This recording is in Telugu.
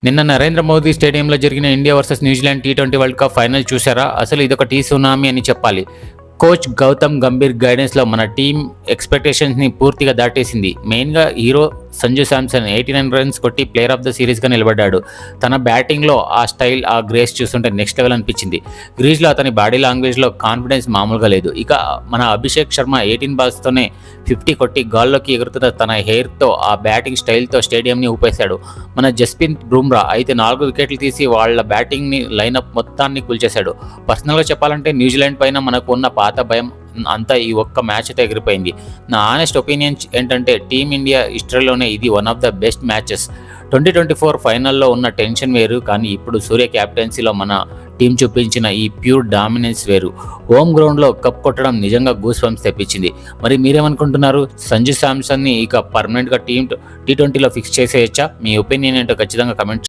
నిన్న నరేంద్ర మోదీ స్టేడియంలో జరిగిన India versus New Zealand T20 world cup final చూసారా? అసలు ఇదొక టీ సునామీ అని చెప్పాలి. కోచ్ గౌతమ్ గంభీర్ గైడెన్స్లో మన టీం ఎక్స్పెక్టేషన్స్ని పూర్తిగా దాటేసింది. మెయిన్గా హీరో సంజు శాంసన్ 89 రన్స్ కొట్టి ప్లేయర్ ఆఫ్ ద సిరీస్గా నిలబడ్డాడు. తన బ్యాటింగ్లో ఆ స్టైల్, ఆ గ్రేస్ చూస్తుంటే నెక్స్ట్ లెవెల్ అనిపించింది. గ్రీజ్లో అతని బాడీ లాంగ్వేజ్లో కాన్ఫిడెన్స్ మామూలుగా లేదు. ఇక మన అభిషేక్ శర్మ 18 బాల్స్తోనే 50 కొట్టి గాల్లోకి ఎగురుతున్న తన హెయిర్తో, ఆ బ్యాటింగ్ స్టైల్తో స్టేడియంని ఊపేశాడు. మన జస్ప్రీత్ బుమ్రా అయితే 4 వికెట్లు తీసి వాళ్ళ బ్యాటింగ్ని లైనప్ మొత్తాన్ని కూల్చేశాడు. పర్సనల్గా చెప్పాలంటే న్యూజిలాండ్ పైన మనకు ఉన్న పాత భయం అంతా ఈ ఒక్క మ్యాచ్తో ఎగిరిపోయింది. నా ఆనెస్ట్ ఒపీనియన్ ఏంటంటే టీమిండియా హిస్టరీలోనే ఇది one of the best matches. 2024 ఫైనల్లో ఉన్న టెన్షన్ వేరు, కానీ ఇప్పుడు సూర్య క్యాప్టెన్సీలో మన టీం చూపించిన ఈ ప్యూర్ డామినెన్స్ వేరు. హోమ్ గ్రౌండ్లో కప్ కొట్టడం నిజంగా గూస్ బంప్స్ తెప్పించింది. మరి మీరేమనుకుంటున్నారు? సంజు శాంసన్ని ఇక పర్మనెంట్గా టీ20లో ఫిక్స్ చేసేయచ్చా? మీ ఒపీనియన్ ఏంటో ఖచ్చితంగా కమెంట్